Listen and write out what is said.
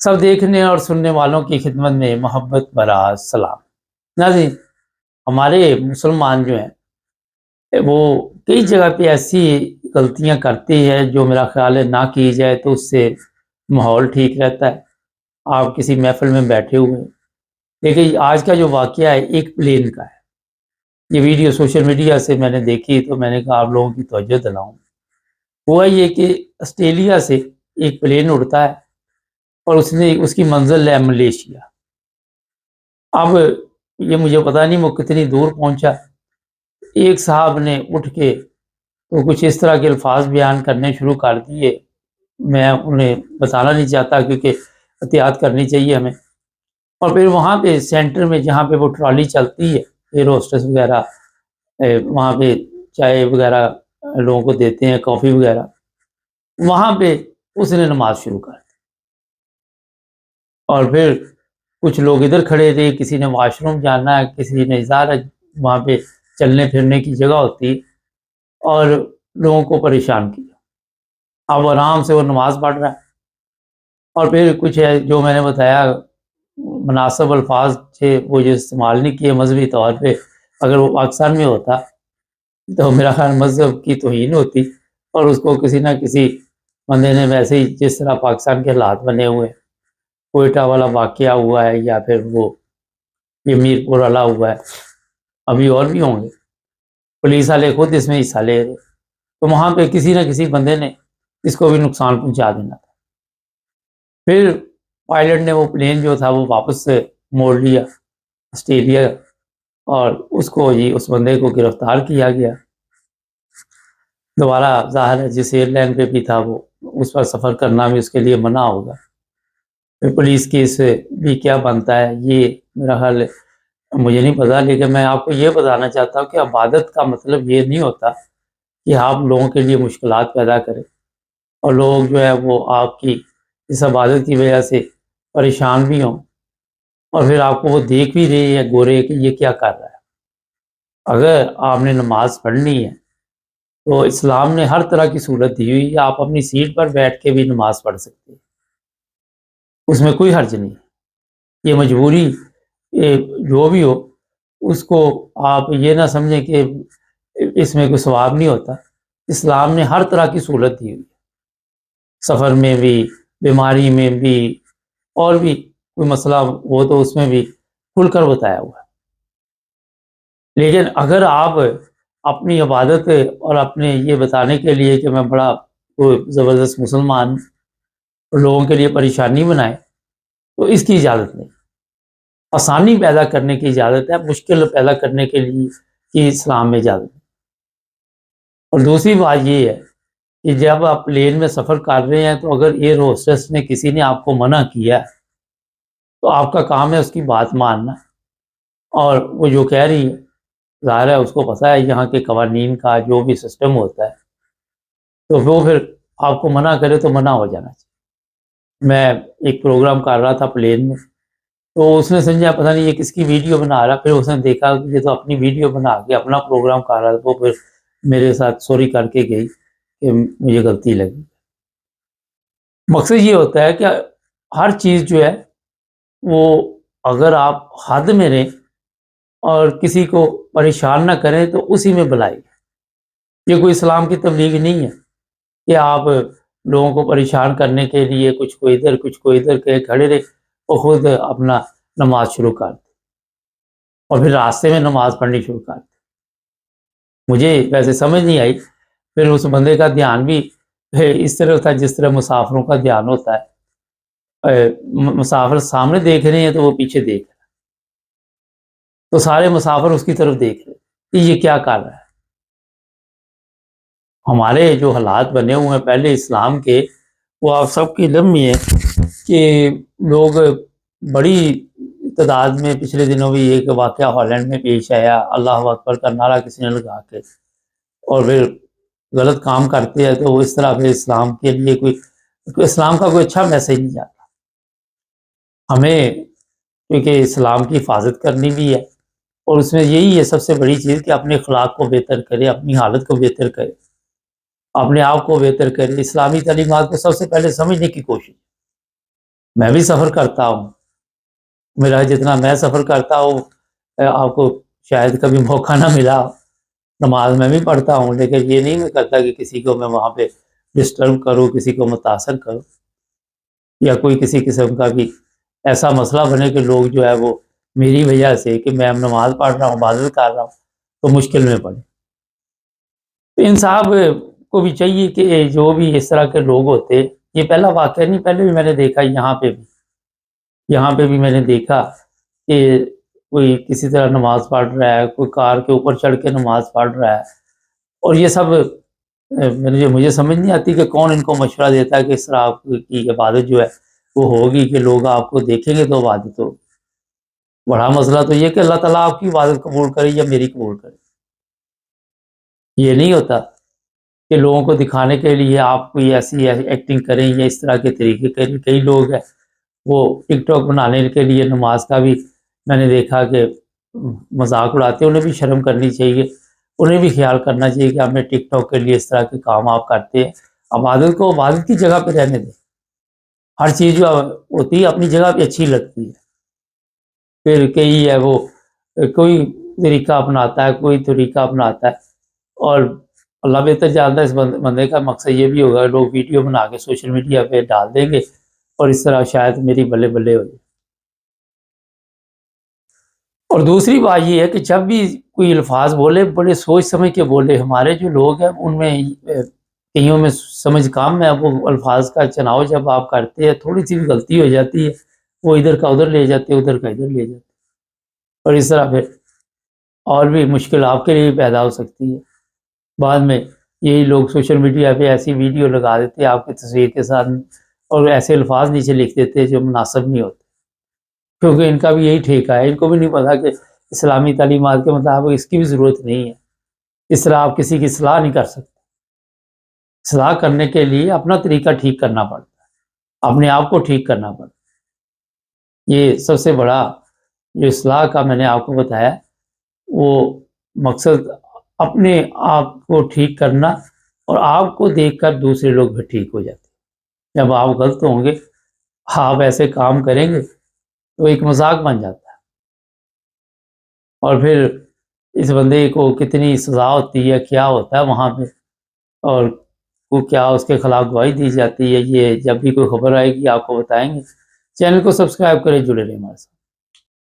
سب دیکھنے اور سننے والوں کی خدمت میں محبت بھرا سلام۔ ناظرین، ہمارے مسلمان جو ہیں وہ کئی جگہ پہ ایسی غلطیاں کرتے ہیں جو میرا خیال ہے نہ کی جائے تو اس سے ماحول ٹھیک رہتا ہے۔ آپ کسی محفل میں بیٹھے ہوئے ہیں، لیکن آج کا جو واقعہ ہے ایک پلین کا ہے۔ یہ ویڈیو سوشل میڈیا سے میں نے دیکھی تو میں نے کہا آپ لوگوں کی توجہ دلاؤں۔ ہوا یہ کہ آسٹریلیا سے ایک پلین اڑتا ہے اور اس کی منزل ہے ملیشیا۔ اب یہ مجھے پتہ نہیں وہ کتنی دور پہنچا۔ ایک صاحب نے اٹھ کے تو کچھ اس طرح کے الفاظ بیان کرنے شروع کر دیے، میں انہیں بتانا نہیں چاہتا کیونکہ احتیاط کرنی چاہیے ہمیں۔ اور پھر وہاں پہ سینٹر میں جہاں پہ وہ ٹرالی چلتی ہے، ایئر ہوسٹس وغیرہ وہاں پہ چائے وغیرہ لوگوں کو دیتے ہیں، کافی وغیرہ، وہاں پہ اس نے نماز شروع کر دی۔ اور پھر کچھ لوگ ادھر کھڑے تھے، کسی نے واش روم جانا ہے، کسی نے ظاہر ہے وہاں پہ چلنے پھرنے کی جگہ ہوتی، اور لوگوں کو پریشان کیا۔ اب آرام سے وہ نماز پڑھ رہا ہے، اور پھر کچھ ہے جو میں نے بتایا مناسب الفاظ تھے وہ جو استعمال نہیں کیے مذہبی طور پہ۔ اگر وہ پاکستان میں ہوتا تو میرا خیال مذہب کی توہین ہوتی، اور اس کو کسی نہ کسی بندے نے ویسے ہی جس طرح پاکستان کے حالات بنے ہوئے، کوئٹہ والا واقعہ ہوا ہے یا پھر وہ یہ میر پور والا ہوا ہے، ابھی اور بھی ہوں گے، پولیس والے خود اس میں حصہ لے رہے، تو وہاں پہ کسی نہ کسی بندے نے اس کو بھی نقصان پہنچا دینا تھا۔ پھر پائلٹ نے وہ پلین جو تھا وہ واپس سے موڑ لیا آسٹریلیا، اور اس کو اس بندے کو گرفتار کیا گیا۔ دوبارہ ظاہر ہے جس ایئر لائن پہ بھی تھا وہ اس پر سفر کرنا بھی اس کے لیے منع ہوگا۔ پھر پولیس کیس بھی کیا بنتا ہے یہ میرا خیال مجھے نہیں پتا، لیکن میں آپ کو یہ بتانا چاہتا ہوں کہ عبادت کا مطلب یہ نہیں ہوتا کہ آپ لوگوں کے لیے مشکلات پیدا کریں اور لوگ جو ہے وہ آپ کی اس عبادت کی وجہ سے پریشان بھی ہوں، اور پھر آپ کو وہ دیکھ بھی رہے ہیں گورے کہ یہ کیا کر رہا ہے۔ اگر آپ نے نماز پڑھنی ہے تو اسلام نے ہر طرح کی صورت دی ہوئی ہے، آپ اپنی سیٹ پر بیٹھ کے بھی نماز پڑھ سکتے ہیں، اس میں کوئی حرج نہیں۔ یہ مجبوری جو بھی ہو اس کو آپ یہ نہ سمجھیں کہ اس میں کوئی ثواب نہیں ہوتا۔ اسلام نے ہر طرح کی سہولت دی ہوئی ہے، سفر میں بھی، بیماری میں بھی، اور بھی کوئی مسئلہ ہو تو اس میں بھی کھل کر بتایا ہوا ہے۔ لیکن اگر آپ اپنی عبادت اور اپنے یہ بتانے کے لیے کہ میں بڑا کوئی زبردست مسلمان اور لوگوں کے لیے پریشانی بنائے تو اس کی اجازت نہیں۔ آسانی پیدا کرنے کی اجازت ہے، مشکل پیدا کرنے کے لیے کی اسلام میں اجازت ہے۔ اور دوسری بات یہ ہے کہ جب آپ پلین میں سفر کر رہے ہیں تو اگر ایئر ہوسٹس نے کسی نے آپ کو منع کیا تو آپ کا کام ہے اس کی بات ماننا، اور وہ جو کہہ رہی ہے ظاہر ہے اس کو پتہ ہے یہاں کے قوانین کا جو بھی سسٹم ہوتا ہے، تو وہ پھر آپ کو منع کرے تو منع ہو جانا چاہیے۔ میں ایک پروگرام کر رہا تھا پلین میں، تو اس نے سمجھا پتہ نہیں یہ کس کی ویڈیو بنا رہا، پھر اس نے دیکھا کہ یہ تو اپنی ویڈیو بنا کے اپنا پروگرام کر رہا تھا، وہ پھر میرے ساتھ سوری کر کے گئی کہ مجھے غلطی لگی۔ مقصد یہ ہوتا ہے کہ ہر چیز جو ہے وہ اگر آپ حد میں رہیں اور کسی کو پریشان نہ کریں تو اسی میں بھلائی ہے۔ یہ کوئی اسلام کی تبلیغ نہیں ہے کہ آپ لوگوں کو پریشان کرنے کے لیے کچھ کو ادھر کچھ کو ادھر کے کھڑے رہے اور خود اپنا نماز شروع کر دیں اور پھر راستے میں نماز پڑھنی شروع کر دیں۔ مجھے ویسے سمجھ نہیں آئی، پھر اس بندے کا دھیان بھی اس طرح تھا جس طرح مسافروں کا دھیان ہوتا ہے، مسافر سامنے دیکھ رہے ہیں تو وہ پیچھے دیکھ رہے ہیں، تو سارے مسافر اس کی طرف دیکھ رہے ہیں کہ یہ کیا کر رہا ہے۔ ہمارے جو حالات بنے ہوئے ہیں پہلے اسلام کے، وہ آپ سب کی علم میں ہے کہ لوگ بڑی تعداد میں، پچھلے دنوں بھی ایک واقعہ ہالینڈ میں پیش آیا، اللہ اکبر کا نعرہ کسی نے لگا کے اور پھر غلط کام کرتے ہیں تو وہ اس طرح پھر اسلام کے لیے کوئی اسلام کا کوئی اچھا میسج نہیں جاتا۔ ہمیں کیونکہ اسلام کی حفاظت کرنی بھی ہے، اور اس میں یہی ہے سب سے بڑی چیز کہ اپنے اخلاق کو بہتر کرے، اپنی حالت کو بہتر کرے، اپنے آپ کو بہتر کرے، اسلامی تعلیمات کو سب سے پہلے سمجھنے کی کوشش۔ میں بھی سفر کرتا ہوں، میرا جتنا میں سفر کرتا ہوں آپ کو شاید کبھی موقع نہ ملا، نماز میں بھی پڑھتا ہوں، لیکن یہ نہیں میں کرتا کہ کسی کو میں وہاں پہ ڈسٹرب کروں، کسی کو متاثر کروں، یا کوئی کسی قسم کا بھی ایسا مسئلہ بنے کہ لوگ جو ہے وہ میری وجہ سے کہ میں نماز پڑھ رہا ہوں، عبادت کر رہا ہوں، تو مشکل میں پڑے۔ تو انصاف کو بھی چاہیے کہ جو بھی اس طرح کے لوگ ہوتے، یہ پہلا واقعہ نہیں، پہلے بھی میں نے دیکھا، یہاں پہ بھی میں نے دیکھا کہ کوئی کسی طرح نماز پڑھ رہا ہے، کوئی کار کے اوپر چڑھ کے نماز پڑھ رہا ہے، اور یہ سب مجھے سمجھ نہیں آتی کہ کون ان کو مشورہ دیتا ہے کہ اس طرح آپ کی عبادت جو ہے وہ ہوگی کہ لوگ آپ کو دیکھیں گے تو عبادت ہو۔ بڑا مسئلہ تو یہ کہ اللہ تعالیٰ آپ کی عبادت قبول کرے یا میری قبول کرے، یہ نہیں ہوتا کہ لوگوں کو دکھانے کے لیے آپ کوئی ایسی ایکٹنگ کریں یا اس طرح کے طریقے کریں۔ کئی لوگ ہیں وہ ٹک ٹاک بنانے کے لیے نماز کا بھی میں نے دیکھا کہ مذاق اڑاتے ہیں، انہیں بھی شرم کرنی چاہیے، انہیں بھی خیال کرنا چاہیے کہ ہمیں ٹک ٹاک کے لیے اس طرح کے کام آپ کرتے ہیں، عبادت کو عبادت کی جگہ پہ رہنے دیں، ہر چیز جو ہوتی ہے اپنی جگہ پہ اچھی لگتی ہے۔ پھر کئی ہے وہ کوئی طریقہ اپناتا ہے، کوئی طریقہ اپناتا ہے، اور اللہ بہتر جانتا ہے اس بندے کا مقصد یہ بھی ہوگا لوگ ویڈیو بنا کے سوشل میڈیا پہ ڈال دیں گے اور اس طرح شاید میری بلے بلے ہو جائے۔ اور دوسری بات یہ ہے کہ جب بھی کوئی الفاظ بولے بڑے سوچ سمجھ کے بولے، ہمارے جو لوگ ہیں ان میں کئیوں میں سمجھ کام ہے، وہ الفاظ کا چناؤ جب آپ کرتے ہیں تھوڑی سی بھی غلطی ہو جاتی ہے، وہ ادھر کا ادھر لے جاتے ہیں، ادھر کا ادھر لے جاتے ہیں، اور اس طرح پھر اور بھی مشکل آپ کے لیے پیدا ہو سکتی ہے۔ بعد میں یہی لوگ سوشل میڈیا پہ ایسی ویڈیو لگا دیتے ہیں آپ کی تصویر کے ساتھ، اور ایسے الفاظ نیچے لکھ دیتے ہیں جو مناسب نہیں ہوتے، کیونکہ ان کا بھی یہی ٹھیکہ ہے، ان کو بھی نہیں پتا کہ اسلامی تعلیمات کے مطابق اس کی بھی ضرورت نہیں ہے، اس طرح آپ کسی کی اصلاح نہیں کر سکتے۔ اصلاح کرنے کے لیے اپنا طریقہ ٹھیک کرنا پڑتا ہے، اپنے آپ کو ٹھیک کرنا پڑتا ہے۔ یہ سب سے بڑا جو اصلاح کا میں نے آپ کو بتایا وہ مقصد اپنے آپ کو ٹھیک کرنا، اور آپ کو دیکھ کر دوسرے لوگ بھی ٹھیک ہو جاتے ہیں۔ جب آپ غلط ہوں گے، آپ ایسے کام کریں گے تو ایک مذاق بن جاتا ہے، اور پھر اس بندے کو کتنی سزا ہوتی ہے، کیا ہوتا ہے وہاں پہ، اور وہ کیا اس کے خلاف گواہی دی جاتی ہے، یہ جب بھی کوئی خبر آئے گی آپ کو بتائیں گے۔ چینل کو سبسکرائب کریں، جڑے رہیں ہمارے ساتھ۔